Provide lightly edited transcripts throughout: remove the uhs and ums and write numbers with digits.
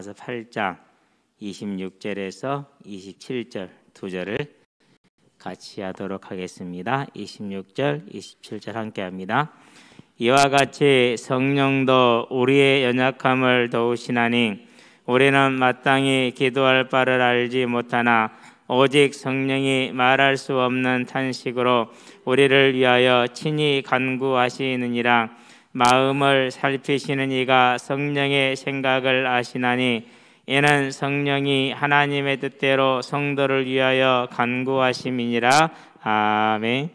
8장 26절에서 27절 두 절을 같이 하도록 하겠습니다. 26절, 27절 함께 합니다. 이와 같이 성령도 우리의 연약함을 도우시나니 우리는 마땅히 기도할 바를 알지 못하나 오직 성령이 말할 수 없는 탄식으로 우리를 위하여 친히 간구하시느니라. 마음을 살피시는 이가 성령의 생각을 아시나니 이는 성령이 하나님의 뜻대로 성도를 위하여 간구하심이니라. 아멘.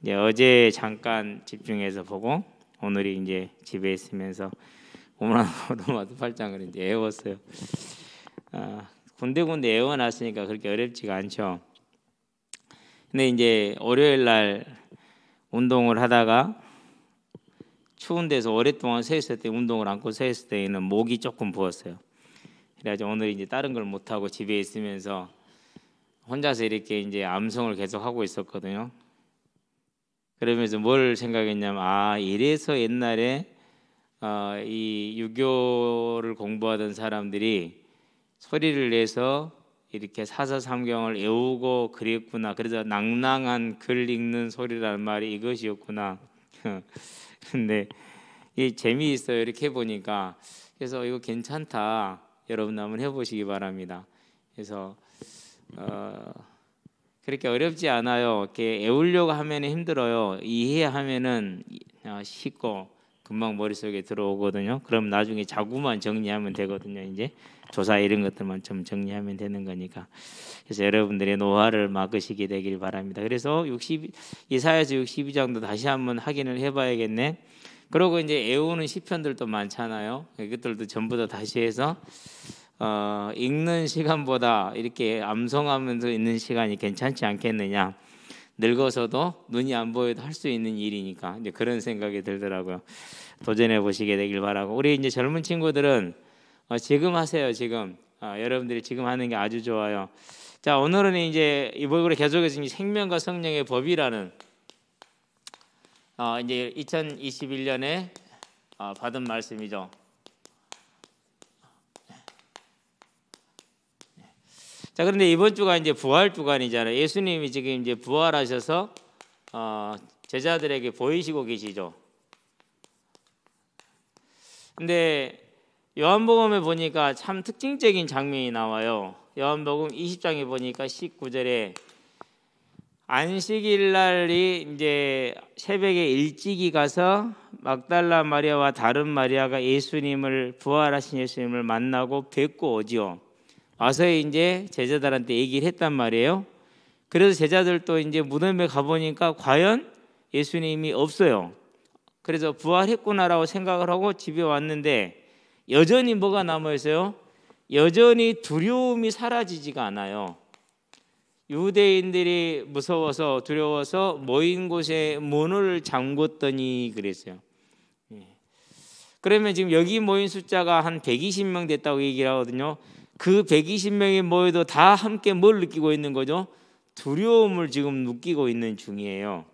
이제 어제 잠깐 집중해서 보고 오늘이 이제 집에 있으면서 오만하고도 8장을 이제 외웠어요. 군데군데 외워놨으니까 그렇게 어렵지가 않죠. 근데 이제 월요일 날 운동을 하다가 추운 데서 오랫동안 서 있을 때 운동을 안고 서 있을 때에는 목이 조금 부었어요. 그래가지고 오늘 이제 다른 걸 못 하고 집에 있으면서 혼자서 이렇게 이제 암송을 계속 하고 있었거든요. 그러면서 뭘 생각했냐면 이래서 옛날에 이 유교를 공부하던 사람들이 소리를 내서 이렇게 사서삼경을 외우고 그랬구나. 그래서 낭낭한 글 읽는 소리라는 말이 이것이었구나. 근데 이 재미있어요. 이렇게 해보니까. 그래서 이거 괜찮다. 여러분 한번 해보시기 바랍니다. 그래서 그렇게 어렵지 않아요. 이렇게 외우려고 하면 힘들어요. 이해하면은 쉽고 금방 머릿속에 들어오거든요. 그럼 나중에 자구만 정리하면 되거든요. 이제 조사 이런 것들만 좀 정리하면 되는 거니까. 그래서 여러분들의 노화를 막으시게 되길 바랍니다. 그래서 이사야서 62장도 다시 한번 확인을 해봐야겠네. 그리고 이제 외우는 시편들도 많잖아요. 이것들도 전부 다 다시 해서 읽는 시간보다 이렇게 암송하면서 있는 시간이 괜찮지 않겠느냐. 늙어서도 눈이 안 보여도 할 수 있는 일이니까 이제 그런 생각이 들더라고요. 도전해 보시게 되길 바라고. 우리 이제 젊은 친구들은 지금 하세요. 지금 여러분들이 지금 하는 게 아주 좋아요. 자, 오늘은 이제 이번에 계속해서 생명과 성령의 법이라는 이제 2021년에 받은 말씀이죠. 자, 그런데 이번 주가 이제 부활 주간이잖아요. 예수님이 지금 이제 부활하셔서 제자들에게 보이시고 계시죠. 근데 요한복음에 보니까 참 특징적인 장면이 나와요. 요한복음 20장에 보니까 19절에 안식일 날이 이제 새벽에 일찍이 가서 막달라 마리아와 다른 마리아가 예수님을 부활하신 예수님을 만나고 뵙고 오지요. 와서 이제 제자들한테 얘기를 했단 말이에요. 그래서 제자들도 이제 무덤에 가보니까 과연 예수님이 없어요. 그래서 부활했구나라고 생각을 하고 집에 왔는데 여전히 뭐가 남아있어요? 여전히 두려움이 사라지지가 않아요. 유대인들이 무서워서 두려워서 모인 곳에 문을 잠궜더니 그랬어요. 그러면 지금 여기 모인 숫자가 한 120명 됐다고 얘기를 하거든요. 그 120명이 모여도 다 함께 뭘 느끼고 있는 거죠? 두려움을 지금 느끼고 있는 중이에요.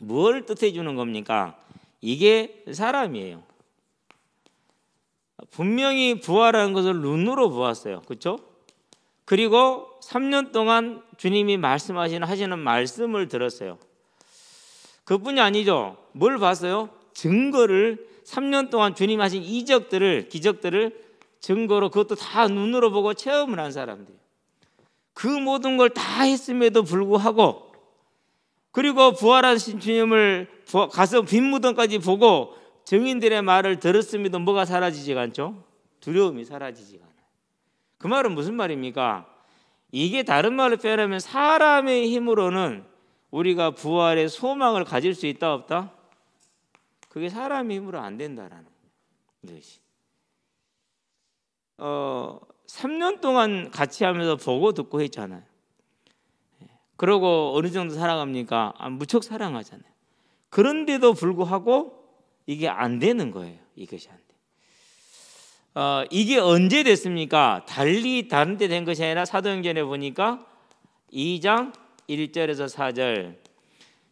뭘 뜻해 주는 겁니까? 이게 사람이에요. 분명히 부활하는 것을 눈으로 보았어요. 그렇죠? 그리고 3년 동안 주님이 하시는 말씀을 들었어요. 그뿐이 아니죠. 뭘 봤어요? 증거를 3년 동안 주님이 하신 기적들을 증거로 그것도 다 눈으로 보고 체험을 한 사람들. 그 모든 걸 다 했음에도 불구하고 그리고 부활하신 주님을 가서 빈 무덤까지 보고 증인들의 말을 들었음에도 뭐가 사라지지가 않죠? 두려움이 사라지지가 않아요. 그 말은 무슨 말입니까? 이게 다른 말로 표현하면 사람의 힘으로는 우리가 부활의 소망을 가질 수 있다 없다? 그게 사람의 힘으로 안 된다라는 것이. 3년 동안 같이 하면서 보고 듣고 했잖아요. 그러고 어느 정도 사랑합니까? 무척 사랑하잖아요. 그런데도 불구하고 이게 안 되는 거예요. 이것이 안 돼. 이게 언제 됐습니까? 달리 다른 데 된 것이 아니라 사도행전에 보니까 2장 1절에서 4절.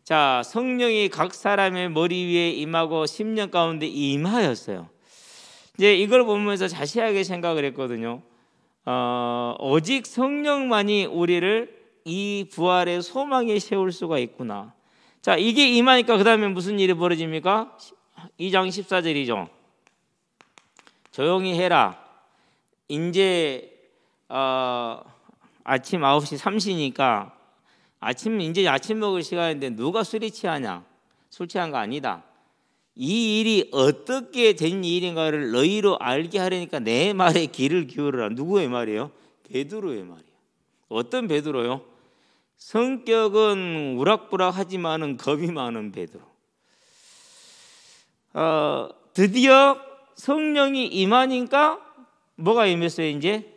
자, 성령이 각 사람의 머리 위에 임하고 10년 가운데 임하였어요. 이제 이걸 보면서 자세하게 생각을 했거든요. 오직 성령만이 우리를 이 부활의 소망에 세울 수가 있구나. 자, 이게 임하니까 그 다음에 무슨 일이 벌어집니까? 2장 14절이죠. 조용히 해라. 이제 아침 9시 30시니까 이제 아침 먹을 시간인데 누가 술이 취하냐? 술 취한 거 아니다. 이 일이 어떻게 된 일인가를 너희로 알게 하려니까 내 말에 귀를 기울여라. 누구의 말이에요? 베드로의 말이에요. 어떤 베드로요? 성격은 우락부락하지만은 겁이 많은 베드로. 드디어 성령이 임하니까 뭐가 임했어요? 이제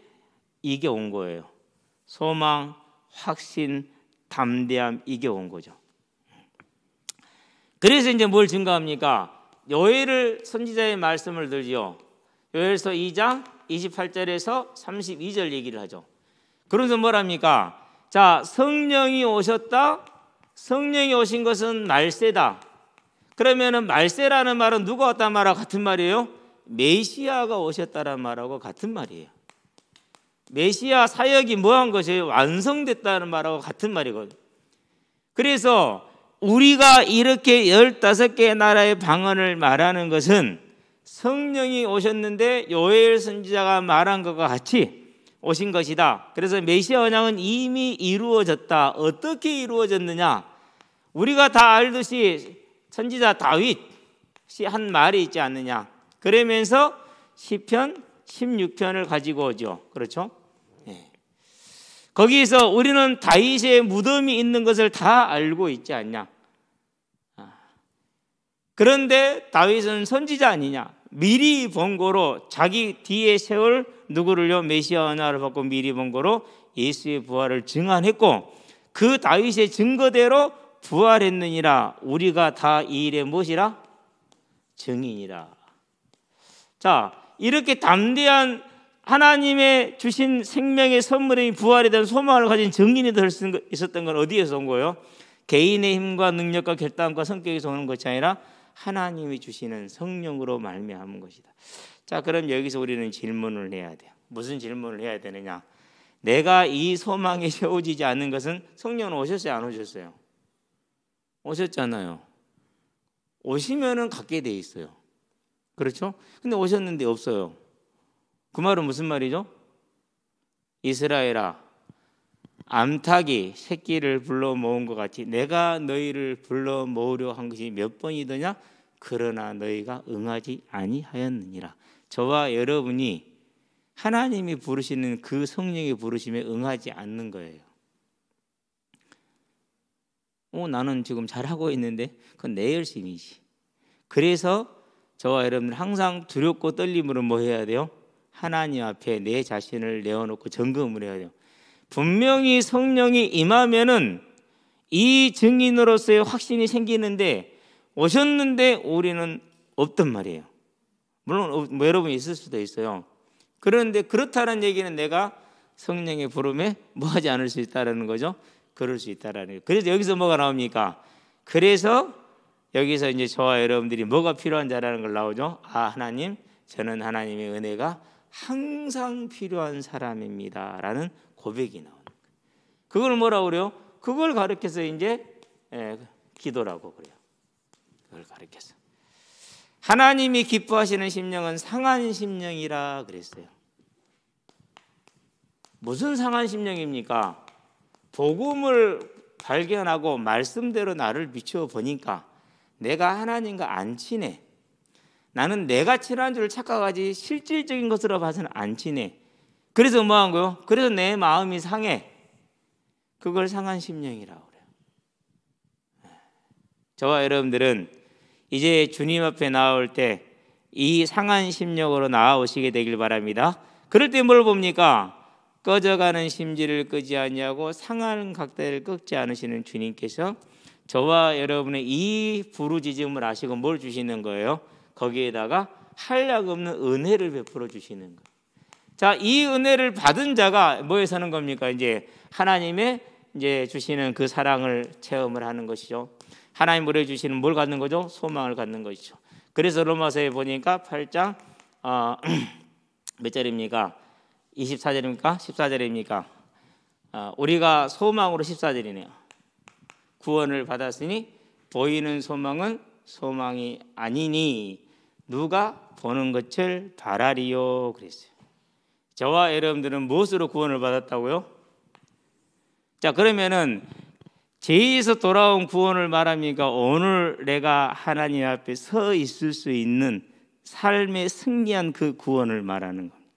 이게 온 거예요. 소망, 확신, 담대함, 이게 온 거죠. 그래서 이제 뭘 증거합니까? 요엘 선지자의 말씀을 들지요. 요엘서 2장 28절에서 32절 얘기를 하죠. 그러면서 뭐랍니까? 자, 성령이 오셨다. 성령이 오신 것은 말세다. 그러면은 말세라는 말은 누가 왔단 말하고 같은 말이에요? 메시아가 오셨다는 말하고 같은 말이에요. 메시아 사역이 뭐한 것이에요? 완성됐다는 말하고 같은 말이거든요. 그래서 우리가 이렇게 15개의 나라의 방언을 말하는 것은 성령이 오셨는데 요엘 선지자가 말한 것과 같이 오신 것이다. 그래서 메시아 언약은 이미 이루어졌다. 어떻게 이루어졌느냐? 우리가 다 알듯이 선지자 다윗이 한 말이 있지 않느냐? 그러면서 시편 16편을 가지고 오죠. 그렇죠? 네. 거기에서 우리는 다윗의 무덤이 있는 것을 다 알고 있지 않냐? 그런데 다윗은 선지자 아니냐? 미리 본거로 자기 뒤에 세울 누구를요? 메시아 언약을 받고 미리 본거로 예수의 부활을 증언했고 그 다윗의 증거대로 부활했느니라. 우리가 다 이 일의 무엇이라? 증인이라. 자, 이렇게 담대한 하나님의 주신 생명의 선물인 부활에 대한 소망을 가진 증인이 될 수 있었던 건 어디에서 온 거예요? 개인의 힘과 능력과 결단과 성격에서 오는 것이 아니라 하나님이 주시는 성령으로 말미암은 것이다. 자, 그럼 여기서 우리는 질문을 해야 돼요. 무슨 질문을 해야 되느냐? 내가 이 소망에 세워지지 않는 것은 성령은 오셨어요, 안 오셨어요? 오셨잖아요. 오시면은 갖게 돼 있어요. 그렇죠? 근데 오셨는데 없어요. 그 말은 무슨 말이죠? 이스라엘아, 암탉이 새끼를 불러 모은 것 같이 내가 너희를 불러 모으려 한 것이 몇 번이더냐? 그러나 너희가 응하지 아니하였느니라. 저와 여러분이 하나님이 부르시는 그 성령이 부르심에 응하지 않는 거예요. 나는 지금 잘하고 있는데 그건 내 열심이지. 그래서 저와 여러분들 항상 두렵고 떨림으로 뭐 해야 돼요? 하나님 앞에 내 자신을 내어놓고 점검을 해야 돼요. 분명히 성령이 임하면은 이 증인으로서의 확신이 생기는데 오셨는데 우리는 없단 말이에요. 물론 뭐 여러분이 있을 수도 있어요. 그런데 그렇다는 얘기는 내가 성령의 부름에 뭐하지 않을 수 있다라는 거죠. 그럴 수 있다라는 거예요. 그래서 여기서 뭐가 나옵니까? 그래서 여기서 이제 저와 여러분들이 뭐가 필요한 자라는 걸 나오죠. 하나님, 저는 하나님의 은혜가 항상 필요한 사람입니다라는 고백이 나오는 거예요. 그걸 뭐라고 그래요? 그걸 가르쳐서 이제 기도라고 그래요. 그걸 가르쳐서 하나님이 기뻐하시는 심령은 상한 심령이라 그랬어요. 무슨 상한 심령입니까? 복음을 발견하고 말씀대로 나를 비추어 보니까 내가 하나님과 안 친해. 나는 내가 친한 줄 착각하지 실질적인 것으로 봐서는 안 친해. 그래서 뭐 한 거요? 그래서 내 마음이 상해. 그걸 상한 심령이라고 그래요. 저와 여러분들은 이제 주님 앞에 나올 때 이 상한 심령으로 나아오시게 되길 바랍니다. 그럴 때 뭘 봅니까? 꺼져가는 심지를 끄지 아니하고 상한 각대를 꺾지 않으시는 주님께서 저와 여러분의 이 부르짖음을 아시고 뭘 주시는 거예요? 거기에다가 한량없는 은혜를 베풀어 주시는 거예요. 자, 이 은혜를 받은 자가 뭐에 사는 겁니까? 이제 하나님의 이제 주시는 그 사랑을 체험을 하는 것이죠. 하나님 보내주시는 뭘 갖는 거죠? 소망을 갖는 것이죠. 그래서 로마서에 보니까 8장 몇 절입니까? 24절입니까? 14절입니까? 우리가 소망으로 14절이네요. 구원을 받았으니 보이는 소망은 소망이 아니니 누가 보는 것을 바라리요 그랬어요. 저와 여러분들은 무엇으로 구원을 받았다고요? 자, 그러면은 죄에서 돌아온 구원을 말합니까? 오늘 내가 하나님 앞에 서 있을 수 있는 삶의 승리한 그 구원을 말하는 겁니다.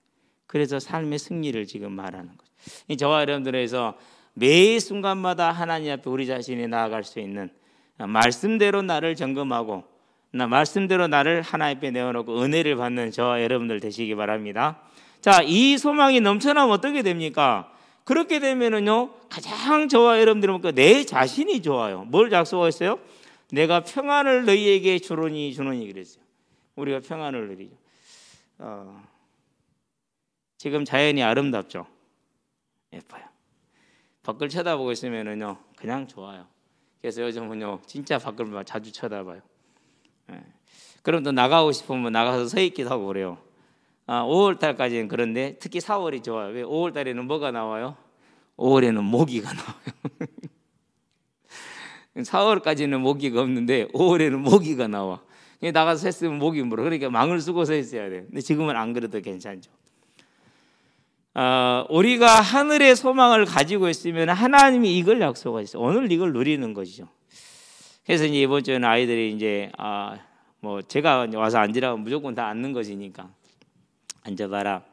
그래서 삶의 승리를 지금 말하는 거죠. 저와 여러분들에서 매 순간마다 하나님 앞에 우리 자신이 나아갈 수 있는, 말씀대로 나를 점검하고 말씀대로 나를 하나님 앞에 내어놓고 은혜를 받는 저와 여러분들 되시기 바랍니다. 자, 이 소망이 넘쳐나면 어떻게 됩니까? 그렇게 되면은요, 가장 저와 여러분들은 내 자신이 좋아요. 뭘 약속했어요? 내가 평안을 너희에게 주노니 그랬어요. 우리가 평안을 누리죠. 지금 자연이 아름답죠. 예뻐요. 밖을 쳐다보고 있으면은요, 그냥 좋아요. 그래서 요즘은요, 진짜 밖을 자주 쳐다봐요. 그럼 또 나가고 싶으면 나가서 서 있기도 하고 그래요. 5월달까지는 그런데 특히 4월이 좋아요. 왜? 5월달에는 뭐가 나와요? 5월에는 모기가 나와요. 4월까지는 모기가 없는데 5월에는 모기가 나와. 나가서 했으면 모기 물어. 그러니까 망을 쓰고 서 있어야 돼요. 근데 지금은 안 그래도 괜찮죠. 우리가 하늘의 소망을 가지고 있으면 하나님이 이걸 약속하셨어요. 오늘 이걸 누리는 것이죠. 그래서 이제 이번 주에는 아이들이 이제 뭐 제가 와서 앉으라고 무조건 다 앉는 것이니까 앉아봐라.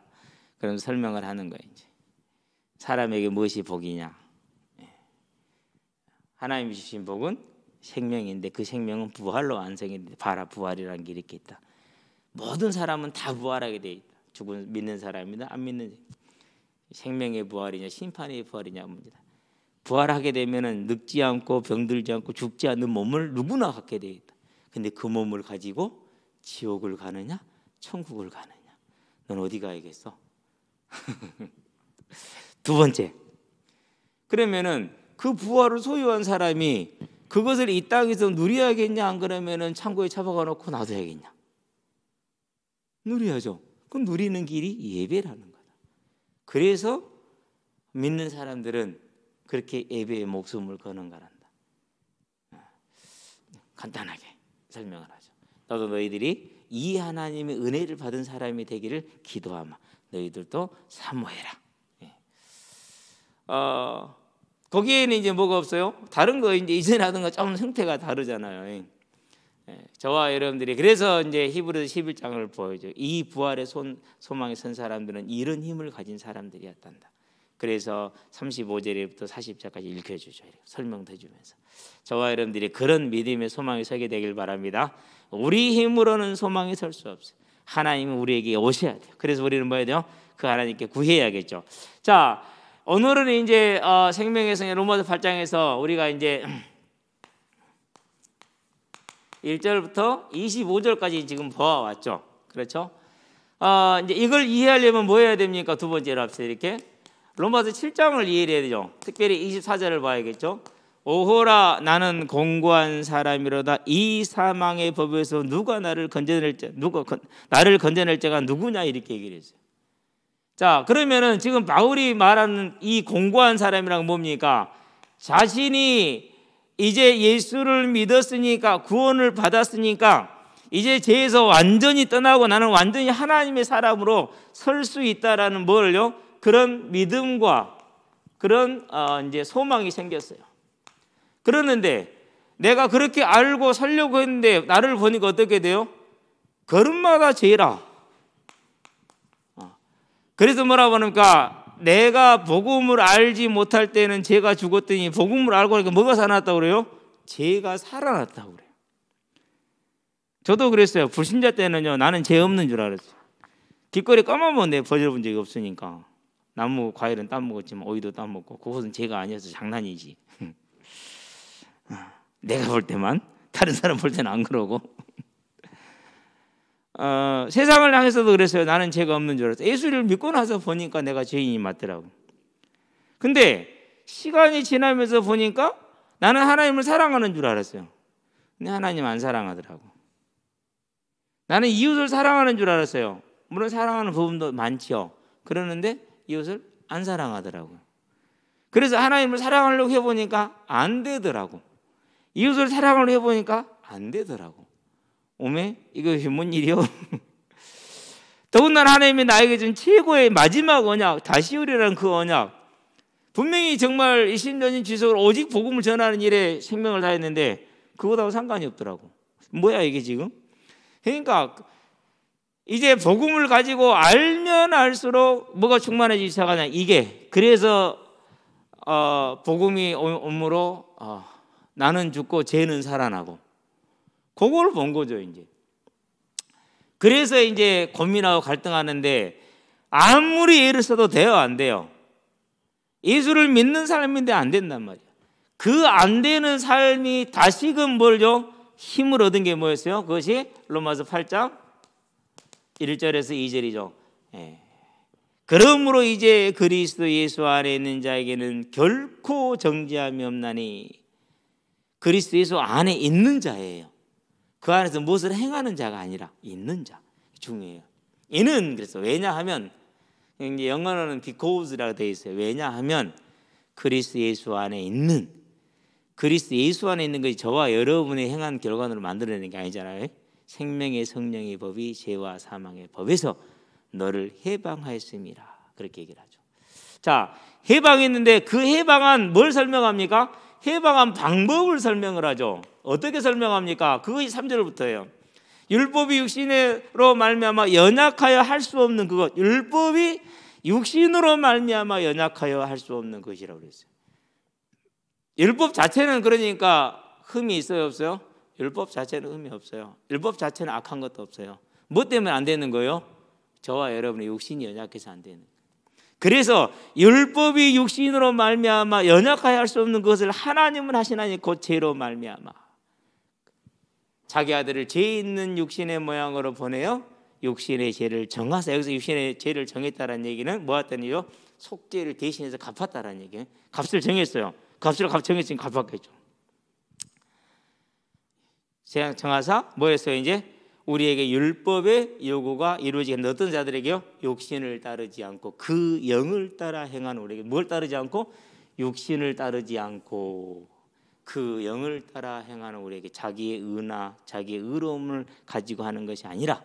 그런 설명을 하는 거예요. 이제 사람에게 무엇이 복이냐? 하나님이 주신 복은 생명인데 그 생명은 부활로 완성인데 봐라, 부활이라는 게 이렇게 있다. 모든 사람은 다 부활하게 돼 있다. 죽은 믿는 사람이나 안 믿는 생명의 부활이냐 심판의 부활이냐 문제다. 부활하게 되면은 늙지 않고 병들지 않고 죽지 않는 몸을 누구나 갖게 돼 있다. 근데 그 몸을 가지고 지옥을 가느냐 천국을 가느냐, 넌 어디 가야겠어? 두 번째, 그러면은 그 부활을 소유한 사람이 그것을 이 땅에서 누려야겠냐, 안 그러면은 창고에 처박아 놓고 놔둬야겠냐? 누려야죠. 그럼 누리는 길이 예배라는 거다. 그래서 믿는 사람들은 그렇게 예배에 목숨을 거는 거란다. 간단하게 설명을 하죠. 너도 너희들이 이 하나님의 은혜를 받은 사람이 되기를 기도하마. 너희들도 사모해라. 거기에는 이제 뭐가 없어요? 다른 거 이제 이전에 하던 거 좀 형태가 다르잖아요. 저와 여러분들이 그래서 이제 히브리서 11장을 보여줘. 이 부활의 소망에 선 사람들은 이런 힘을 가진 사람들이었단다. 그래서 35절부터 40절까지 읽혀주죠. 설명도 해주면서 저와 여러분들이 그런 믿음의 소망에 서게 되길 바랍니다. 우리 힘으로는 소망에 설 수 없어요. 하나님은 우리에게 오셔야 돼요. 그래서 우리는 뭐 해야 돼요? 그 하나님께 구해야겠죠. 자, 오늘은 이제 생명의 성경 로마서 8장에서 우리가 이제 1절부터 25절까지 지금 보아왔죠. 그렇죠? 이제 이걸 이해하려면 뭐 해야 됩니까? 두 번째로 합시다. 이렇게 로마서 7장을 이해해야 되죠. 특별히 24절을 봐야겠죠. 오호라, 나는 공고한 사람이로다. 이 사망의 법에서 누가 나를 건져낼 자가 누구냐, 이렇게 얘기를 했어요. 자, 그러면은 지금 바울이 말하는 이 공고한 사람이란 뭡니까? 자신이 이제 예수를 믿었으니까, 구원을 받았으니까 이제 죄에서 완전히 떠나고 나는 완전히 하나님의 사람으로 설 수 있다라는 뭘요? 그런 믿음과 그런 이제 소망이 생겼어요. 그러는데 내가 그렇게 알고 살려고 했는데 나를 보니까 어떻게 돼요? 걸음마다 죄라. 그래서 뭐라고 하니까 내가 복음을 알지 못할 때는 죄가 죽었더니 복음을 알고 하니까 뭐가 살아났다고 그래요? 죄가 살아났다고 그래요. 저도 그랬어요. 불신자 때는요, 나는 죄 없는 줄 알았어요. 길거리 까마먹은 내 버려본 적이 없으니까. 나무 과일은 따먹었지만 오이도 따먹고 그것은 죄가 아니어서 장난이지. 내가 볼 때만, 다른 사람 볼 때는 안 그러고. 세상을 향해서도 그랬어요. 나는 죄가 없는 줄 알았어요. 예수를 믿고 나서 보니까 내가 죄인이 맞더라고. 근데 시간이 지나면서 보니까 나는 하나님을 사랑하는 줄 알았어요. 근데 하나님 안 사랑하더라고. 나는 이웃을 사랑하는 줄 알았어요. 물론 사랑하는 부분도 많지요. 그러는데 이웃을 안 사랑하더라고요. 그래서 하나님을 사랑하려고 해보니까 안 되더라고. 이웃을 사랑하려고 해보니까 안 되더라고. 오메 이것이 뭔 일이요? 더군다나 하나님이 나에게 준 최고의 마지막 언약, 다시 오리라는 그 언약, 분명히 정말 20년인 지속으로 오직 복음을 전하는 일에 생명을 다했는데 그거하고 상관이 없더라고. 뭐야 이게 지금? 그러니까 이제 복음을 가지고 알면 알수록 뭐가 충만해지기 시작하냐 이게. 그래서 복음이 오므로 나는 죽고 죄는 살아나고, 그걸 본 거죠 이제. 그래서 이제 고민하고 갈등하는데 아무리 애를 써도 돼요, 안 돼요? 예수를 믿는 사람인데 안 된단 말이야. 그 안 되는 삶이 다시금 뭘요? 힘을 얻은 게 뭐였어요? 그것이 로마서 8장 1절에서 2절이죠. 예. 그러므로 이제 그리스도 예수 안에 있는 자에게는 결코 정죄함이 없나니. 그리스도 예수 안에 있는 자예요. 그 안에서 무엇을 행하는 자가 아니라 있는 자. 중요해요. 이는 그래서 왜냐하면 이제 영어로는 because라고 되어 있어요. 왜냐하면 그리스도 예수 안에 있는, 그리스도 예수 안에 있는 것이 저와 여러분의 행한 결과로 만들어내는 게 아니잖아요. 생명의 성령의 법이 죄와 사망의 법에서 너를 해방하였습니다. 그렇게 얘기를 하죠. 자, 해방했는데 그 해방한 뭘 설명합니까? 해방한 방법을 설명을 하죠. 어떻게 설명합니까? 그것이 3절부터예요. 율법이 육신으로 말미암아 연약하여 할 수 없는 그것. 율법이 육신으로 말미암아 연약하여 할 수 없는 것이라고 그랬어요. 율법 자체는 그러니까 흠이 있어요, 없어요? 율법 자체는 흠이 없어요. 율법 자체는 악한 것도 없어요. 뭐 때문에 안 되는 거예요? 저와 여러분의 육신이 연약해서 안 되는 거예요. 그래서 율법이 육신으로 말미암아 연약하여 할 수 없는 것을 하나님은 하시나니 곧 죄로 말미암아 자기 아들을 죄 있는 육신의 모양으로 보내어 육신의 죄를 정하사. 여기서 육신의 죄를 정했다는 얘기는 뭐였더니요? 속죄를 대신해서 갚았다는 얘기예요. 값을 정했어요. 값을 정했으니 갚았겠죠. 정하사 뭐였어요? 이제 우리에게 율법의 요구가 이루어지게 하는 어떤 자들에게요? 육신을 따르지 않고 그 영을 따라 행하는 우리에게. 뭘 따르지 않고? 육신을 따르지 않고 그 영을 따라 행하는 우리에게 자기의 의나 자기의 의로움을 가지고 하는 것이 아니라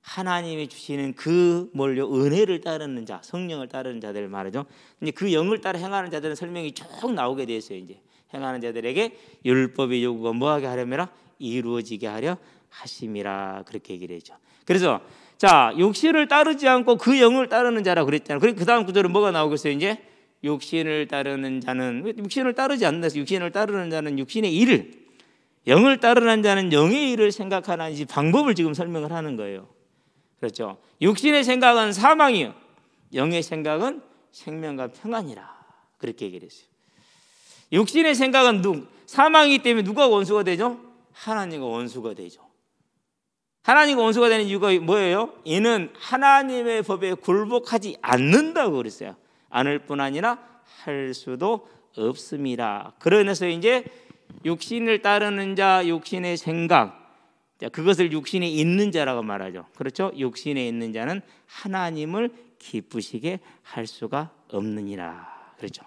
하나님이 주시는 그 뭘요? 은혜를 따르는 자, 성령을 따르는 자들을 말하죠. 근데 그 영을 따라 행하는 자들은 설명이 쭉 나오게 되어 있어요. 이제 행하는 자들에게 율법의 요구가 뭐하게 하려면 이루어지게 하려 하심이라 그렇게 얘기를 했죠. 그래서 자, 육신을 따르지 않고 그 영을 따르는 자라고 그랬잖아요. 그리고 그 다음 구절은 뭐가 나오겠어요? 이제 육신을 따르는 자는, 육신을 따르지 않는다. 육신을 따르는 자는 육신의 일을, 영을 따르는 자는 영의 일을 생각하는 이 방법을 지금 설명을 하는 거예요. 그렇죠. 육신의 생각은 사망이요, 영의 생각은 생명과 평안이라 그렇게 얘기를 했어요. 육신의 생각은 사망이기 때문에 누가 원수가 되죠? 하나님과 원수가 되죠. 하나님과 원수가 되는 이유가 뭐예요? 이는 하나님의 법에 굴복하지 않는다고 그랬어요. 않을 뿐 아니라 할 수도 없습니다. 그러면서 이제 육신을 따르는 자, 육신의 생각, 그것을 육신에 있는 자라고 말하죠. 그렇죠? 육신에 있는 자는 하나님을 기쁘시게 할 수가 없느니라. 그렇죠?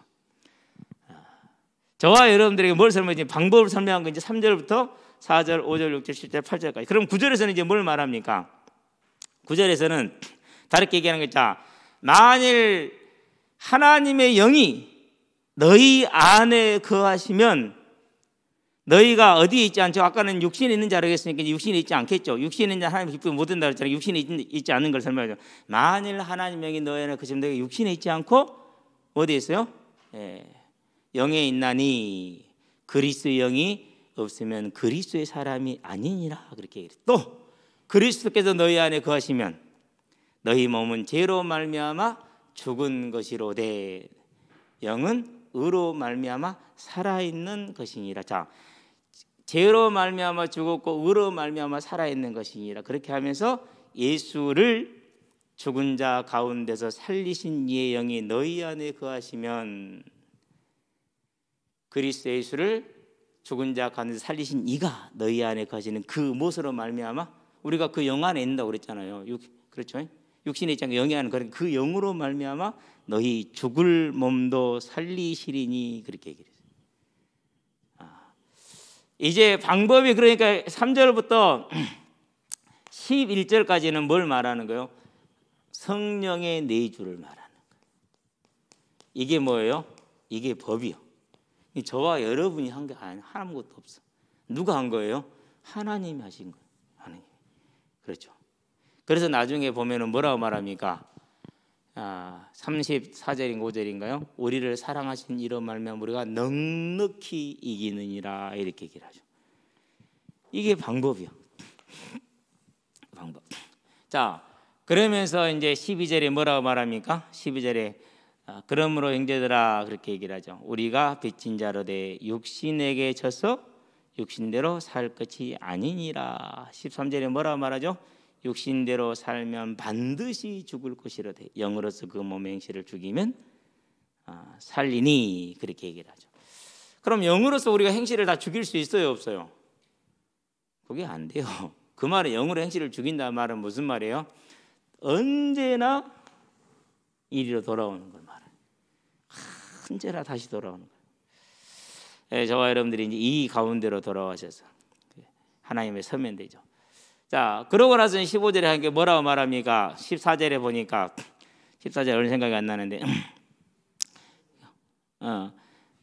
저와 여러분들에게 뭘 설명했지? 방법을 설명한 건 이제 3절부터 4절, 5절, 6절, 7절, 8절까지. 그럼 9절에서는 이제 뭘 말합니까? 9절에서는 다르게 얘기하는 거 있죠. 만일 하나님의 영이 너희 안에 거하시면 너희가 어디에 있지 않죠? 아까는 육신에 있는 자라고 했으니까 육신에 있지 않겠죠. 육신에 있는 자 하나님 기쁨이 못 된다고 했잖아요. 육신에 있지 않는 걸 설명하죠. 만일 하나님의 영이 너희 안에 거하시면 너희가 육신에 있지 않고 어디에 있어요? 영에 있나니 그리스도의 영이 없으면 그리스도의 사람이 아니니라 그렇게 얘기해요. 또 그리스도께서 너희 안에 거하시면 너희 몸은 죄로 말미암아 죽은 것이로되 영은 의로 말미암아 살아있는 것이니라. 자, 죄로 말미암아 죽었고 의로 말미암아 살아있는 것이니라. 그렇게 하면서 예수를 죽은 자 가운데서 살리신 이의 영이 너희 안에 거하시면 그리스도 예수를 죽은 자 가운데서 살리신 이가 너희 안에 거하시는 그 무엇으로 말미암아 우리가 그 영 안에 있는다고 그랬잖아요. 그렇죠? 육신의 입장에 영이하는 그 영으로 말미암아 너희 죽을 몸도 살리시리니 그렇게 얘기했어요. 이제 방법이 그러니까 3절부터 11절까지는 뭘 말하는 거예요? 성령의 내주를 말하는 거예요. 이게 뭐예요? 이게 법이요. 저와 여러분이 한 게 아무것도 없어. 누가 한 거예요? 하나님이 하신 거예요. 하나님. 그렇죠. 그래서 나중에 보면은 뭐라고 말합니까? 34절인가 5절인가요? 우리를 사랑하신 이로 말미암아 우리가 넉넉히 이기느니라 이렇게 얘기를 하죠. 이게 방법이요. 방법. 자, 그러면서 이제 12절에 뭐라고 말합니까? 12절에 그러므로 형제들아 그렇게 얘기를 하죠. 우리가 빚진 자로 돼 육신에게 져서 육신대로 살 것이 아니니라. 13절에 뭐라고 말하죠? 육신대로 살면 반드시 죽을 것이로되 영으로서 그 몸의 행실을 죽이면 살리니 그렇게 얘기를 하죠. 그럼 영으로서 우리가 행실을 다 죽일 수 있어요, 없어요? 그게 안 돼요. 그 말은 영으로 행실을 죽인다는 말은 무슨 말이에요? 언제나 이리로 돌아오는 걸 말해요. 언제나 다시 돌아오는 거예요. 저와 여러분들이 이제 이 가운데로 돌아와셔서 하나님의 서면 되죠. 자, 그러고 나서 15절에 한 게 뭐라고 말합니까? 14절에 보니까 14절 어느 생각이 안 나는데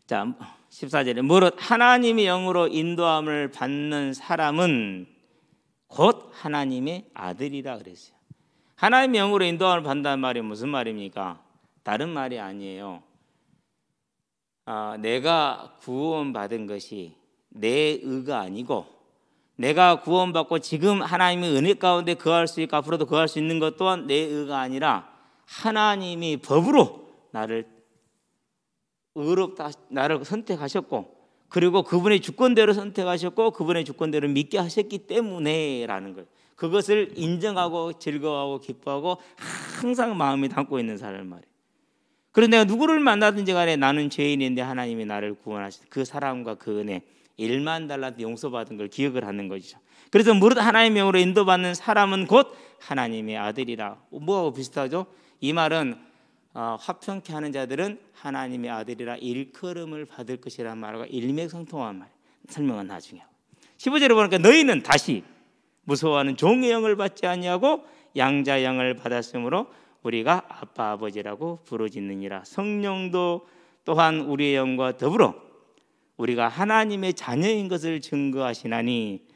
자, 14절에 무릇 하나님의 영으로 인도함을 받는 사람은 곧 하나님의 아들이라 그랬어요. 하나님의 영으로 인도함을 받는다는 말이 무슨 말입니까? 다른 말이 아니에요. 내가 구원받은 것이 내 의가 아니고 내가 구원받고 지금 하나님의 은혜 가운데 거할 수 있고 앞으로도 거할 수 있는 것 또한 내 의가 아니라 하나님이 법으로 나를 의롭다 나를 선택하셨고 그리고 그분의 주권대로 선택하셨고 그분의 주권대로 믿게 하셨기 때문에라는 거예요. 그것을 인정하고 즐거워하고 기뻐하고 항상 마음에 담고 있는 사람 말이에요. 그래서 내가 누구를 만나든지 간에 나는 죄인인데 하나님이 나를 구원하셨다. 그 사랑과 그 은혜 1만 달란트 용서받은 걸 기억을 하는 것이죠. 그래서 무릇 하나님의 영으로 인도받는 사람은 곧 하나님의 아들이라. 뭐하고 비슷하죠? 이 말은 화평케 하는 자들은 하나님의 아들이라 일컬음을 받을 것이라는 말과 일맥상통한 말. 설명은 나중에 하고. 15절에 보니까 너희는 다시 무서워하는 종의 영을 받지 아니하고 양자 영을 받았으므로 우리가 아빠 아버지라고 부르짖느니라. 성령도 또한 우리의 영과 더불어 우리가 하나님의 자녀인 것을 증거하시나니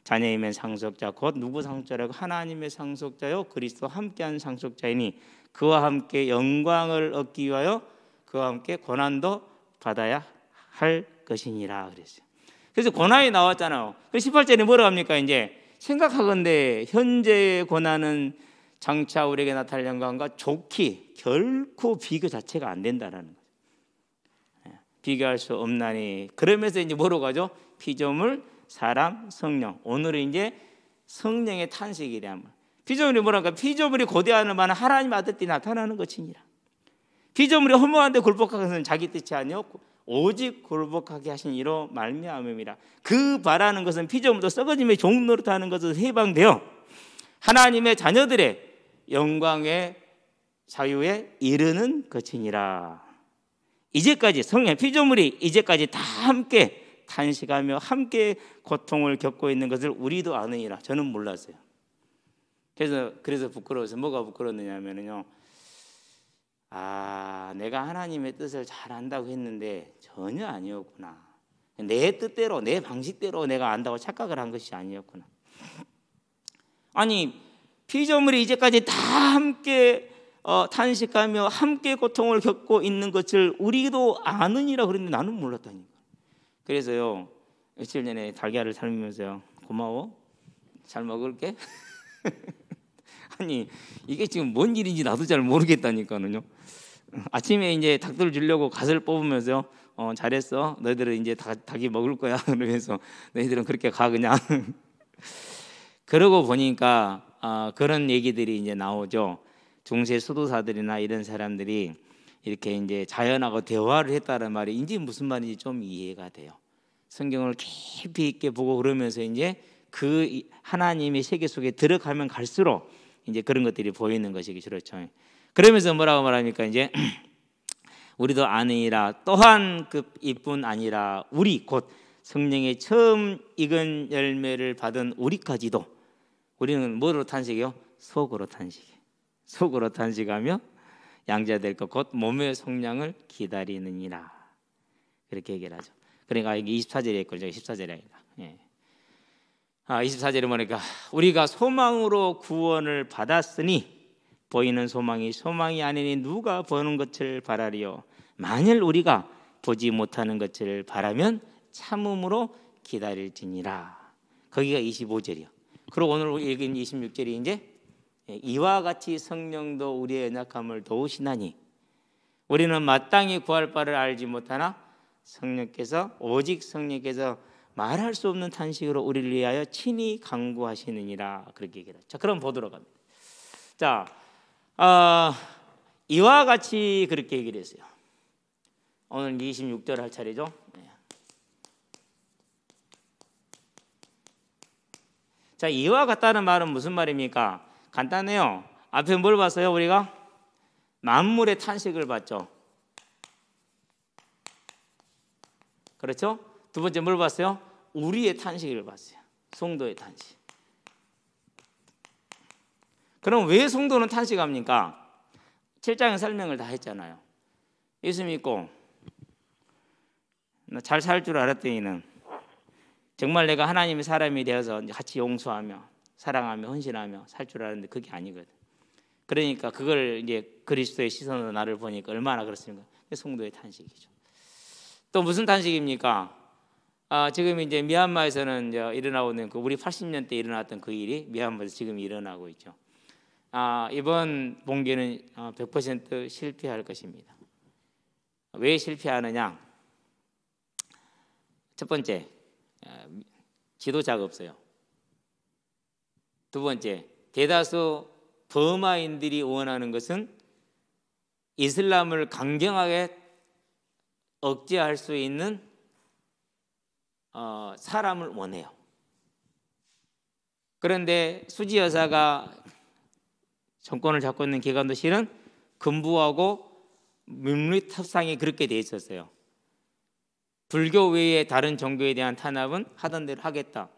자녀이면 상속자 곧 누구 상속자라고 하나님의 상속자요 그리스도 함께한 상속자이니 그와 함께 영광을 얻기 위하여 그와 함께 고난도 받아야 할 것이니라 그랬어요. 그래서 고난이 나왔잖아요. 18절에 뭐라고 합니까? 이제 생각하건대 현재의 고난은 장차 우리에게 나타날 영광과 좋기 결코 비교 자체가 안 된다라는 거예요. 비교할 수 없나니. 그러면서 이제 뭐로 가죠? 피조물, 사람, 성령. 오늘은 이제 성령의 탄식에 대한 말. 피조물이 뭐랄까? 피조물이 고대하는 바는 하나님 아들이 나타나는 것이니라. 피조물이 허무한데 굴복하는 것은 자기 뜻이 아니었고 오직 굴복하게 하신 이로 말미암음이라. 그 바라는 것은 피조물도 썩어짐의 종 노릇하는 것에서 해방되어 하나님의 자녀들의 영광의 자유에 이르는 것이니라. 이제까지 성령 피조물이 이제까지 다 함께 탄식하며 함께 고통을 겪고 있는 것을 우리도 아느니라. 저는 몰랐어요. 그래서 부끄러워서 뭐가 부끄러웠느냐면요. 내가 하나님의 뜻을 잘 안다고 했는데 전혀 아니었구나. 내 뜻대로 내 방식대로 내가 안다고 착각을 한 것이 아니었구나. 아니 피조물이 이제까지 다 함께 탄식하며 함께 고통을 겪고 있는 것을 우리도 아느니라 그랬는데 나는 몰랐다니까. 그래서요 며칠 전에 달걀을 삶으면서요 고마워 잘 먹을게. 아니 이게 지금 뭔 일인지 나도 잘 모르겠다니까는요. 아침에 이제 닭들 주려고 갓을 뽑으면서 잘했어 너희들은 이제 닭이 먹을 거야 그러면서 너희들은 그렇게 가 그냥. 그러고 보니까 그런 얘기들이 이제 나오죠. 중세 수도사들이나 이런 사람들이 이렇게 이제 자연하고 대화를 했다는 말이 이제 무슨 말인지 좀 이해가 돼요. 성경을 깊이 있게 보고 그러면서 이제 그 하나님의 세계 속에 들어가면 갈수록 이제 그런 것들이 보이는 것이기 그렇죠. 그러면서 뭐라고 말합니까? 이제 우리도 아니라 또한 그 이뿐 아니라 우리 곧 성령의 처음 익은 열매를 받은 우리까지도 우리는 뭐로 탄식해요? 속으로 탄식해. 속으로 탄식하며 양자될 것 곧 몸의 속량을 기다리느니라. 그렇게 얘기를 하죠. 그러니까 이게 24절에 있거든요. 14절에 아니다. 24절에 보니까 우리가 소망으로 구원을 받았으니 보이는 소망이 아니니 누가 보는 것을 바라리요. 만일 우리가 보지 못하는 것을 바라면 참음으로 기다릴지니라. 거기가 25절이요. 그리고 오늘 읽은 26절이 이제 이와 같이 성령도 우리의 연약함을 도우시나니 우리는 마땅히 구할 바를 알지 못하나 오직 성령께서 말할 수 없는 탄식으로 우리를 위하여 친히 간구하시느니라. 그렇게 얘기를 하죠. 자, 그럼 보도록 합니다. 자, 이와 같이 그렇게 얘기를 했어요. 오늘 26절 할 차례죠. 자, 이와 같다는 말은 무슨 말입니까? 간단해요. 앞에 뭘 봤어요? 우리가 만물의 탄식을 봤죠. 그렇죠? 두 번째 뭘 봤어요? 우리의 탄식을 봤어요. 성도의 탄식. 그럼 왜 성도는 탄식합니까? 7장의 설명을 다 했잖아요. 예수 믿고 잘 살 줄 알았더니는 정말 내가 하나님의 사람이 되어서 같이 용서하며 사랑하며 헌신하며 살 줄 알았는데 그게 아니거든. 그러니까 그걸 이제 그리스도의 시선으로 나를 보니까 얼마나 그렇습니까? 성도의 탄식이죠. 또 무슨 탄식입니까? 지금 이제 미얀마에서는 이제 일어나고 있는 우리 80년대 일어났던 그 일이 미얀마에서 지금 일어나고 있죠. 이번 봉기는 100% 실패할 것입니다. 왜 실패하느냐? 첫 번째, 지도자가 없어요. 두 번째, 대다수 버마인들이 원하는 것은 이슬람을 강경하게 억제할 수 있는 사람을 원해요. 그런데 수지 여사가 정권을 잡고 있는 기간도 실은 근부하고 민무탑상이 그렇게 돼 있었어요. 불교 외에 다른 종교에 대한 탄압은 하던 대로 하겠다.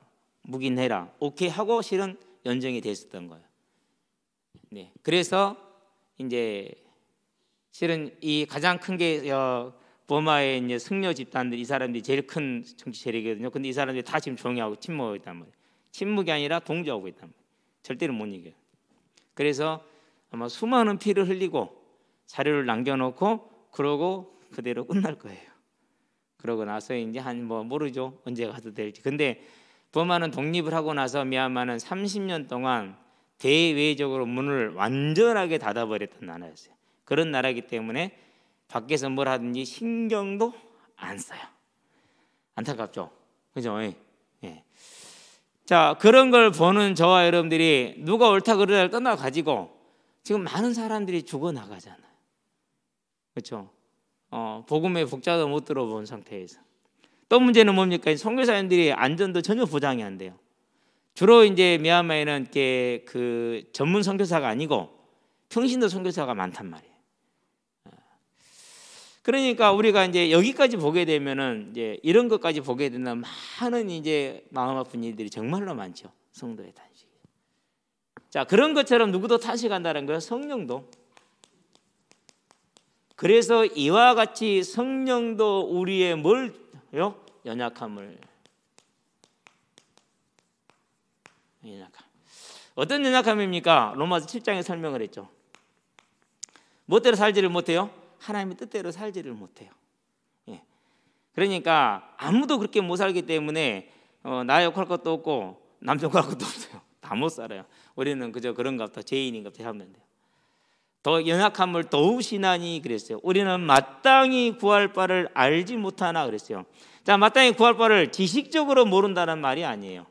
묵인해라. 오케이 하고 실은 연정이 됐었던 거예요. 네. 그래서 이제 실은 이 가장 큰 게 버마의 이제 승려 집단들 이 사람들이 제일 큰 정치 세력이거든요. 근데 이 사람들이 다 지금 조용하고 침묵하고 있단 말이에요. 침묵이 아니라 동조하고 있단 말이에요. 절대로 못 이겨요. 그래서 아마 수많은 피를 흘리고 자료를 남겨놓고 그러고 그대로 끝날 거예요. 그러고 나서 이제 모르죠. 언제 가도 될지. 근데 버마는 독립을 하고 나서 미얀마는 30년 동안 대외적으로 문을 완전하게 닫아버렸던 나라였어요. 그런 나라이기 때문에 밖에서 뭘 하든지 신경도 안 써요. 안타깝죠. 그죠? 예. 자, 그런 걸 보는 저와 여러분들이 누가 옳다 그르다를 떠나가지고 지금 많은 사람들이 죽어나가잖아요. 그렇죠? 복음의 복자도 못 들어본 상태에서 또 문제는 뭡니까? 선교사님들이 안전도 전혀 보장이 안 돼요. 주로 이제 미얀마에는 그 전문 선교사가 아니고 평신도 선교사가 많단 말이에요. 그러니까 우리가 이제 여기까지 보게 되면은 이제 이런 것까지 보게 되면 많은 이제 마음 아픈 일들이 정말로 많죠. 성도의 탄식. 자, 그런 것처럼 누구도 탄식한다는 거예요. 성령도. 그래서 이와 같이 성령도 우리의 뭘요? 연약함을. 어떤 연약함입니까? 로마서 7장에 설명을 했죠. 멋대로 살지를 못해요? 하나님의 뜻대로 살지를 못해요. 예. 그러니까 아무도 그렇게 못 살기 때문에 나 욕할 것도 없고 남 욕할 것도 없어요. 다 못 살아요. 우리는 그저 그런가 보다 죄인인가 보다 하면 돼요. 더 연약함을 도우시나니 그랬어요. 우리는 마땅히 구할 바를 알지 못하나 그랬어요. 자, 마땅히 구할 바를 지식적으로 모른다는 말이 아니에요.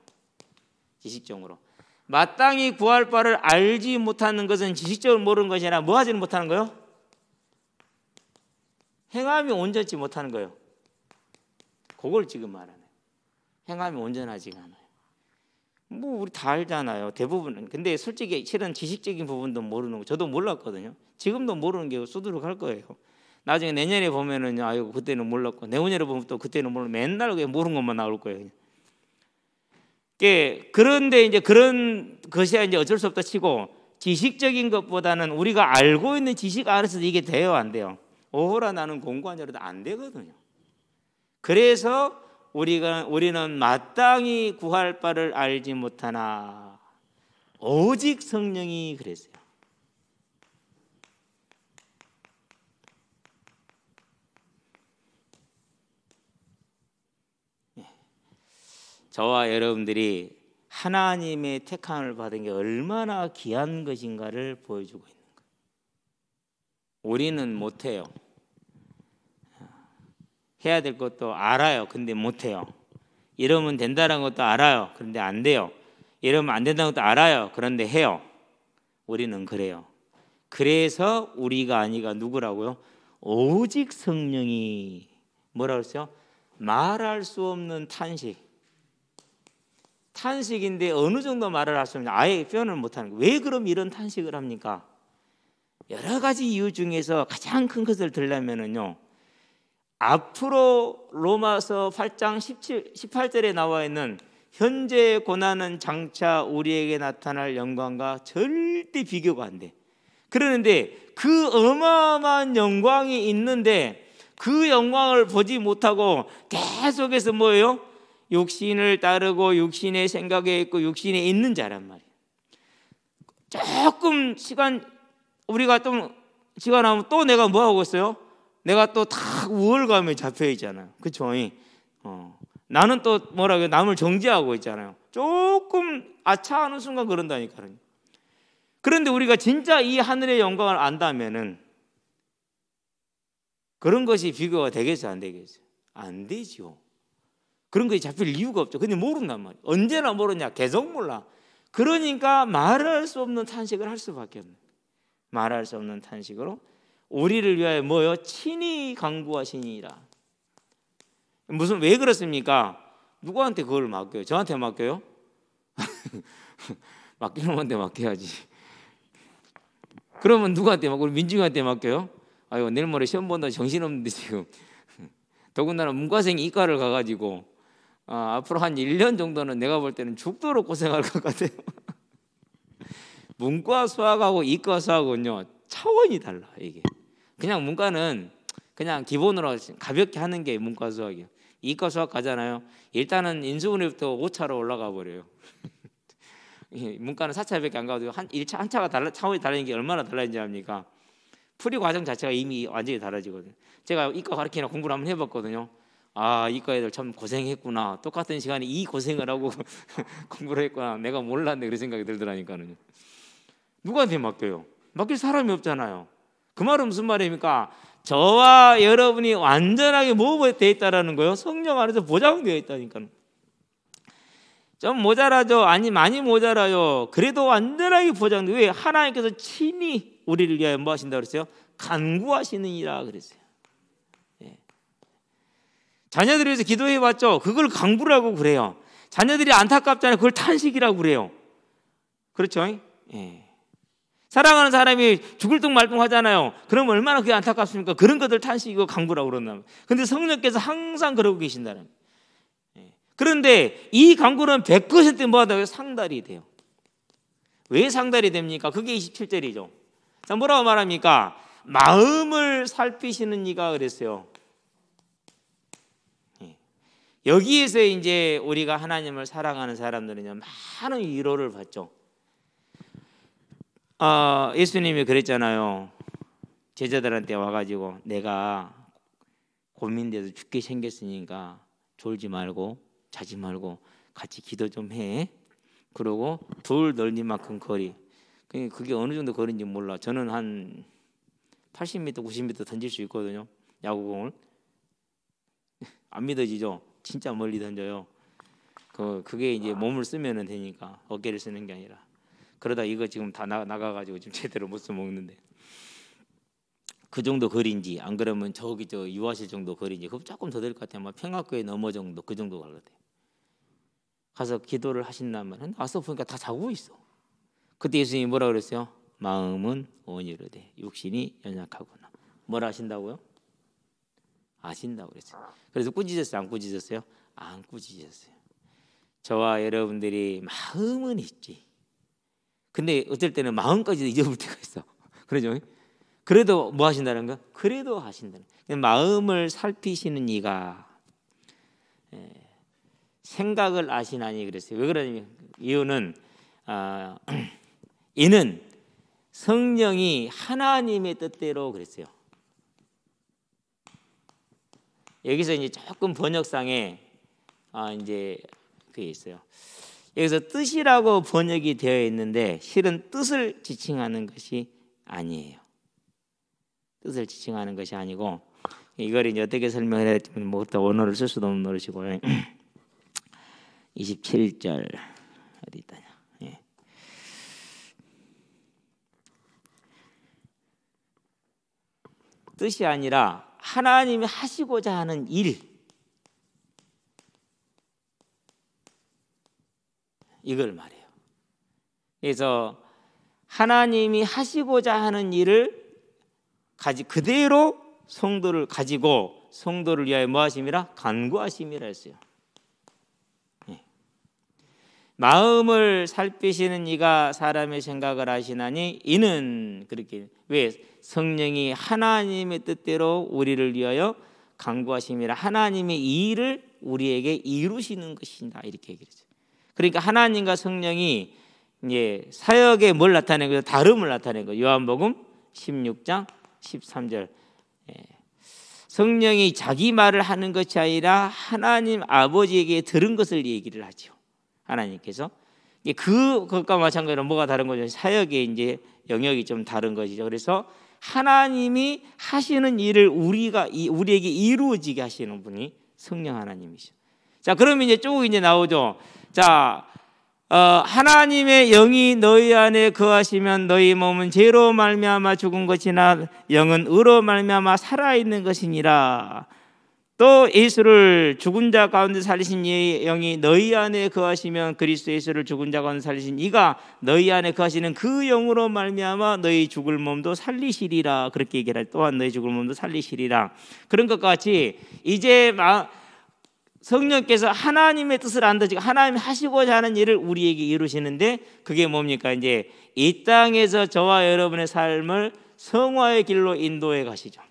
지식적으로. 마땅히 구할 바를 알지 못하는 것은 지식적으로 모르는 것이 아니라 뭐 하지는 못하는 거예요? 행함이 온전치 못하는 거예요. 그걸 지금 말하네요. 행함이 온전하지가 않아요. 뭐 우리 다 알잖아요. 대부분은. 근데 솔직히 실은 지식적인 부분도 모르는 거 저도 몰랐거든요. 지금도 모르는 게 수두룩할 거예요. 나중에 내년에 보면은 아이고 그때는 몰랐고 내후년에 보면 또 그때는 몰라 맨날 그냥 모르는 것만 나올 거예요. 그런데 이제 그런 것이 이제 어쩔 수 없다 치고 지식적인 것보다는 우리가 알고 있는 지식 안에서 이게 돼요, 안 돼요? 오호라 나는 공부하느라도 안 되거든요. 그래서 우리는 마땅히 구할 바를 알지 못하나 오직 성령이 그랬어요. 저와 여러분들이 하나님의 택함을 받은 게 얼마나 귀한 것인가를 보여주고 있는 거예요. 우리는 못해요. 해야 될 것도 알아요. 근데 못해요. 이러면 된다는 것도 알아요. 그런데 안 돼요. 이러면 안 된다는 것도 알아요. 그런데 해요. 우리는 그래요. 그래서 우리가 아니가 누구라고요? 오직 성령이 뭐라고 했어요? 말할 수 없는 탄식. 탄식인데 어느 정도 말을 할 수 없냐? 아예 표현을 못하는 거예요. 왜 그럼 이런 탄식을 합니까? 여러 가지 이유 중에서 가장 큰 것을 들려면은요. 앞으로 로마서 8장 18절에 나와 있는 현재의 고난은 장차 우리에게 나타날 영광과 절대 비교가 안 돼. 그러는데 그 어마어마한 영광이 있는데 그 영광을 보지 못하고 계속해서 뭐예요? 육신을 따르고 육신의 생각에 있고 육신에 있는 자란 말이에요. 조금 우리가 좀 시간 하면 또 내가 뭐 하고 있어요? 내가 또 다 우월감에 잡혀 있잖아요. 그렇죠? 나는 또 뭐라고요? 남을 정죄하고 있잖아요. 조금 아차하는 순간 그런다니까요. 그런데 우리가 진짜 이 하늘의 영광을 안다면은 그런 것이 비교가 되겠어요? 안 되겠어요? 안 되죠. 그런 것이 잡힐 이유가 없죠. 근데 모른단 말이에요. 언제나 모르냐? 계속 몰라. 그러니까 말할 수 없는 탄식을 할 수밖에 없는 거예요. 말할 수 없는 탄식으로 우리를 위하여 뭐요? 친히 강구하시니라. 무슨 왜 그렇습니까? 누구한테 그걸 맡겨요? 저한테 맡겨요? 맡기는 놈한테 맡겨야지. 그러면 누구한테 맡겨? 우리 민중한테 맡겨요? 아유 내일 모레 시험 본다 정신없는데 지금. 더군다나 문과생이 이과를 가가지고 앞으로 한 1년 정도는 내가 볼 때는 죽도록 고생할 것 같아요. 문과 수학하고 이과 수학은요 차원이 달라. 이게 그냥 문과는 그냥 기본으로 가볍게 하는 게 문과 수학이에요. 이과 수학 가잖아요. 일단은 인수분해부터 5차로 올라가 버려요. 문과는 4차밖에 안 가도 한 1차 한 차가 차원이 다른 게 얼마나 달라진지 압니까? 풀이 과정 자체가 이미 완전히 달라지거든요. 제가 이과 가르치나 공부를 한번 해봤거든요. 아 이과 애들 참 고생했구나. 똑같은 시간에 이 고생을 하고 공부를 했구나. 내가 몰랐네. 그런 생각이 들더라니까요. 누구한테 맡겨요? 맡길 사람이 없잖아요. 그 말은 무슨 말입니까? 저와 여러분이 완전하게 뭐가 되어 있다라는 거예요. 성령 안에서 보장되어 있다니까요. 좀 모자라죠? 아니 많이 모자라요. 그래도 완전하게 보장돼. 왜? 하나님께서 친히 우리를 위하여 뭐 하신다고 그랬어요? 간구하시느니라 그랬어요. 예. 자녀들을 위해서 기도해봤죠? 그걸 간구라고 그래요. 자녀들이 안타깝잖아요. 그걸 탄식이라고 그래요. 그렇죠? 예. 사랑하는 사람이 죽을 둥 말 둥 하잖아요. 그럼 얼마나 그게 안타깝습니까? 그런 것들 탄식이고 간구라고 그런다. 근데 성령께서 항상 그러고 계신다는. 그런데 이 간구는 100% 뭐하다고요? 상달이 돼요. 왜 상달이 됩니까? 그게 27절이죠. 자, 뭐라고 말합니까? 마음을 살피시는 이가 그랬어요. 여기에서 이제 우리가 하나님을 사랑하는 사람들은요 많은 위로를 받죠. 예수님이 그랬잖아요. 제자들한테 와가지고 내가 고민돼서 죽게 생겼으니까 졸지 말고 자지 말고 같이 기도 좀 해. 그러고 돌 넓이만큼 거리. 그게 어느 정도 거리인지 몰라. 저는 한 80m, 90m 던질 수 있거든요. 야구공을. 안 믿어지죠? 진짜 멀리 던져요. 그게 이제 몸을 쓰면 되니까 어깨를 쓰는 게 아니라. 그러다 이거 지금 다 나가가지고 지금 제대로 못 써먹는데 그 정도 거리인지 안 그러면 저기 유아실 정도 거리인지 그거 조금 더 될 것 같아요. 평화교회 넘어 정도 그 정도 갈 것 같아요. 가서 기도를 하신다면 와서 보니까 다 자고 있어. 그때 예수님이 뭐라 그랬어요? 마음은 온유로되 육신이 연약하구나. 뭐라 하신다고요? 아신다고 그랬어요. 그래서 꾸짖었어요? 안 꾸짖었어요? 안 꾸짖었어요. 저와 여러분들이 마음은 있지. 근데 어떨 때는 마음까지도 잊어볼 때가 있어. 그러죠? 그래도 뭐 하신다는 거? 그래도 하신다는 거. 마음을 살피시는 이가 생각을 아시나니 그랬어요. 왜 그러냐면 이유는 이는 성령이 하나님의 뜻대로 그랬어요. 여기서 이제 조금 번역상에 이제 그게 있어요. 여기서 뜻이라고 번역이 되어 있는데 실은 뜻을 지칭하는 것이 아니에요. 뜻을 지칭하는 것이 아니고 이걸 이제 어떻게 설명을 해야 될지 뭐 원어를 쓸 수도 없는 노릇이고 27절 어디 있다냐? 예. 뜻이 아니라 하나님이 하시고자 하는 일, 이걸 말해요. 그래서 하나님이 하시고자 하는 일을 그대로 성도를 가지고 성도를 위하여 뭐 하심이라? 간구하심이라 했어요. 네. 마음을 살피시는 이가 사람의 생각을 아시나니 이는 그렇게 왜 성령이 하나님의 뜻대로 우리를 위하여 간구하심이라 하나님의 이 일을 우리에게 이루시는 것이다 이렇게 얘기했어요. 그러니까 하나님과 성령이 이제 사역에 뭘 나타낸 거예요? 다름을 나타낸 거예요. 요한복음 16장 13절. 성령이 자기 말을 하는 것이 아니라 하나님 아버지에게 들은 것을 얘기를 하죠. 하나님께서 그것과 마찬가지로 뭐가 다른 거죠? 사역의 이제 영역이 좀 다른 것이죠. 그래서 하나님이 하시는 일을 우리에게 이루어지게 하시는 분이 성령 하나님이죠. 자, 그러면 이제 쭉 이제 나오죠. 자, 하나님의 영이 너희 안에 거하시면 너희 몸은 죄로 말미암아 죽은 것이나 영은 의로 말미암아 살아 있는 것이니라. 또 예수를 죽은 자 가운데 살리신 이의 영이 너희 안에 거하시면 그리스도 예수를 죽은 자 가운데 살리신 이가 너희 안에 거하시는 그 영으로 말미암아 너희 죽을 몸도 살리시리라. 그렇게 얘기를 또한 너희 죽을 몸도 살리시리라. 그런 것과 같이 이제 성령께서 하나님의 뜻을 안다. 하나님이 하시고자 하는 일을 우리에게 이루시는데 그게 뭡니까? 이제 이 땅에서 저와 여러분의 삶을 성화의 길로 인도해 가시죠.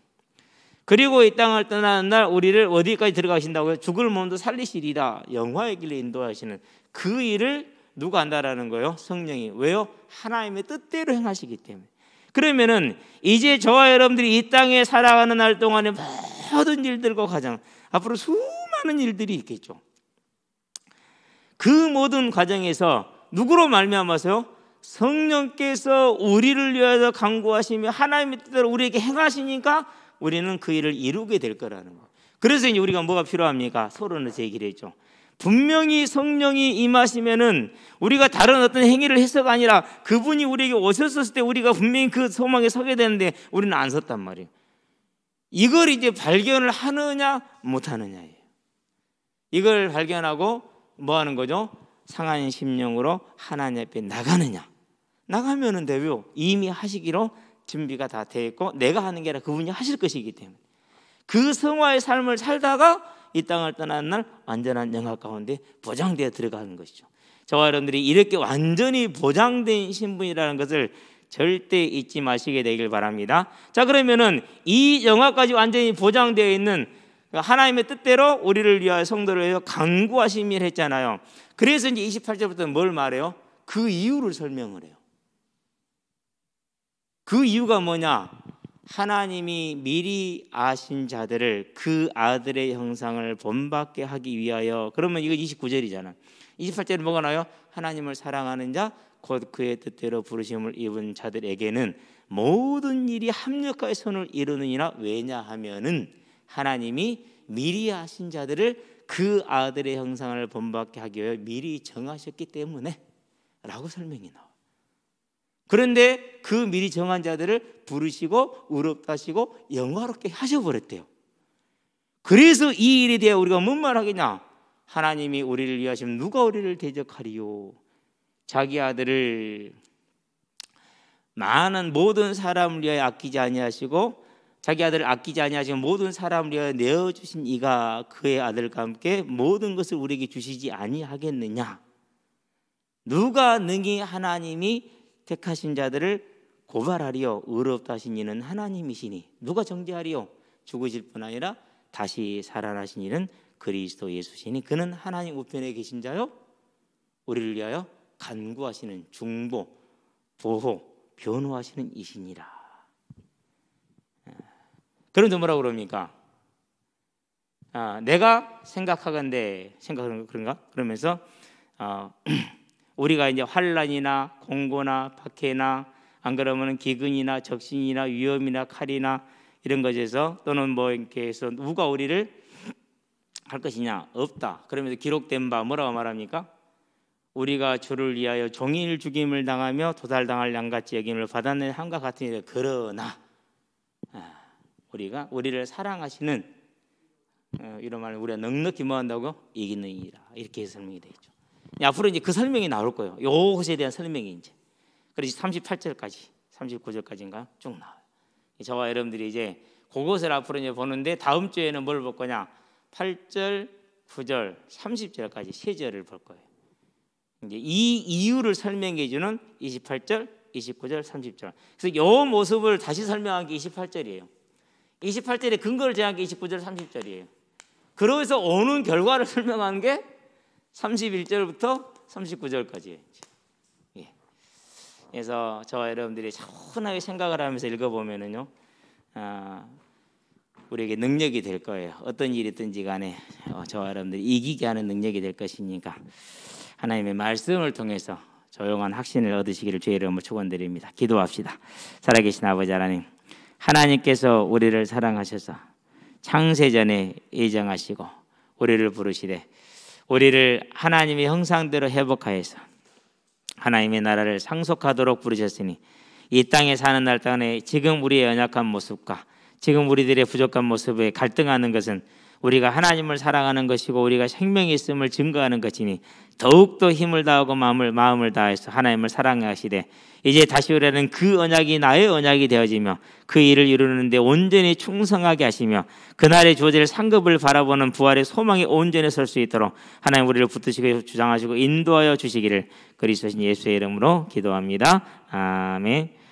그리고 이 땅을 떠나는 날 우리를 어디까지 들어가신다고요? 죽을 몸도 살리시리라. 영화의 길로 인도하시는 그 일을 누가 한다라는 거예요? 성령이. 왜요? 하나님의 뜻대로 행하시기 때문에. 그러면은 이제 저와 여러분들이 이 땅에 살아가는 날 동안에 모든 일들과 가장 앞으로 수많은 일들이 있겠죠. 그 모든 과정에서 누구로 말미암아서요? 성령께서 우리를 위하여 간구하시며 하나님의 뜻대로 우리에게 행하시니까 우리는 그 일을 이루게 될 거라는 거예요. 그래서 이제 우리가 뭐가 필요합니까? 서로는 제기를 했죠. 분명히 성령이 임하시면은 우리가 다른 어떤 행위를 해서가 아니라 그분이 우리에게 오셨을 때 우리가 분명히 그 소망에 서게 되는데 우리는 안 섰단 말이에요. 이걸 이제 발견을 하느냐 못하느냐예요. 이걸 발견하고 뭐 하는 거죠? 상한 심령으로 하나님 앞에 나가느냐. 나가면은 돼요. 이미 하시기로 준비가 다 되어 있고 내가 하는 게 아니라 그분이 하실 것이기 때문에 그 성화의 삶을 살다가 이 땅을 떠나는 날 완전한 영화 가운데 보장되어 들어가는 것이죠. 저와 여러분들이 이렇게 완전히 보장된 신분이라는 것을 절대 잊지 마시게 되길 바랍니다. 자, 그러면은 이 영화까지 완전히 보장되어 있는 하나님의 뜻대로 우리를 위하여 성도를 위하여 간구하심을 했잖아요. 그래서 이제 28절부터 뭘 말해요? 그 이유를 설명을 해요. 그 이유가 뭐냐? 하나님이 미리 아신 자들을 그 아들의 형상을 본받게 하기 위하여. 그러면 이거 29절이잖아. 28절에 뭐가 나와요? 하나님을 사랑하는 자 곧 그의 뜻대로 부르심을 입은 자들에게는 모든 일이 합력하여 선을 이루느니라. 왜냐하면은 하나님이 미리 아신 자들을 그 아들의 형상을 본받게 하기 위하여 미리 정하셨기 때문에 라고 설명이 나와요. 그런데 그 미리 정한 자들을 부르시고 의롭다 하시고 영화롭게 하셔버렸대요. 그래서 이 일에 대해 우리가 뭔 말 하겠냐? 하나님이 우리를 위하시면 누가 우리를 대적하리요? 자기 아들을 많은 모든 사람을 위하여 아끼지 아니하시고 자기 아들을 아끼지 아니하시고 모든 사람을 위하여 내어주신 이가 그의 아들과 함께 모든 것을 우리에게 주시지 아니하겠느냐? 누가 능히 하나님이 택하신 자들을 고발하리요? 의롭다 하신 이는 하나님이시니 누가 정죄하리요? 죽으실 뿐 아니라 다시 살아나신 이는 그리스도 예수시니 그는 하나님 우편에 계신 자요 우리를 위하여 간구하시는 중보, 보호, 변호하시는 이시니라. 그런데 뭐라고 그럽니까? 내가 생각하건대 생각하는 그런가? 그러면서 우리가 이제 환난이나 공고나 박해나 안 그러면 기근이나 적신이나 위험이나 칼이나 이런 것에서 또는 뭐 이렇게 해서 누가 우리를 할 것이냐? 없다. 그러면서 기록된 바 뭐라고 말합니까? 우리가 주를 위하여 종일 죽임을 당하며 도살당할 양같이 여김을 받았는 함과 같은 일. 그러나 우리를 사랑하시는 이런 말은 우리가 넉넉히 뭐 한다고? 이기는 이라. 이렇게 설명이 되죠. 앞으로 이제 그 설명이 나올 거예요. 요것에 대한 설명이 이제. 그래서 38절까지, 39절까지인가 쭉 나와요. 저와 여러분들이 이제 그것을 앞으로 이제 보는데 다음 주에는 뭘 볼 거냐? 8절, 9절, 30절까지 세 절을 볼 거예요. 이제 이 이유를 설명해 주는 28절, 29절, 30절. 그래서 이 모습을 다시 설명한 게 28절이에요. 28절의 근거를 제한 게 29절, 30절이에요. 그러면서 오는 결과를 설명한 게 31절부터 39절까지예요. 예. 그래서 저와 여러분들이 차분하게 생각을 하면서 읽어보면은요, 우리에게 능력이 될 거예요. 어떤 일이 있든지 간에 저와 여러분들이 이기게 하는 능력이 될 것이니까 하나님의 말씀을 통해서 조용한 확신을 얻으시기를 주의 이름으로 축원드립니다. 기도합시다. 살아계신 아버지 하나님, 하나님께서 우리를 사랑하셔서 창세전에 예정하시고 우리를 부르시되 우리를 하나님의 형상대로 회복하여서 하나님의 나라를 상속하도록 부르셨으니 이 땅에 사는 날 동안에 지금 우리의 연약한 모습과 지금 우리들의 부족한 모습에 갈등하는 것은 우리가 하나님을 사랑하는 것이고 우리가 생명이 있음을 증거하는 것이니 더욱더 힘을 다하고 마음을 다해서 하나님을 사랑하시되 이제 다시 오라는 그 언약이 나의 언약이 되어지며 그 일을 이루는데 온전히 충성하게 하시며 그날의 주어질 상급을 바라보는 부활의 소망에 온전히 설 수 있도록 하나님 우리를 붙드시고 주장하시고 인도하여 주시기를 그리스도 예수의 이름으로 기도합니다. 아멘.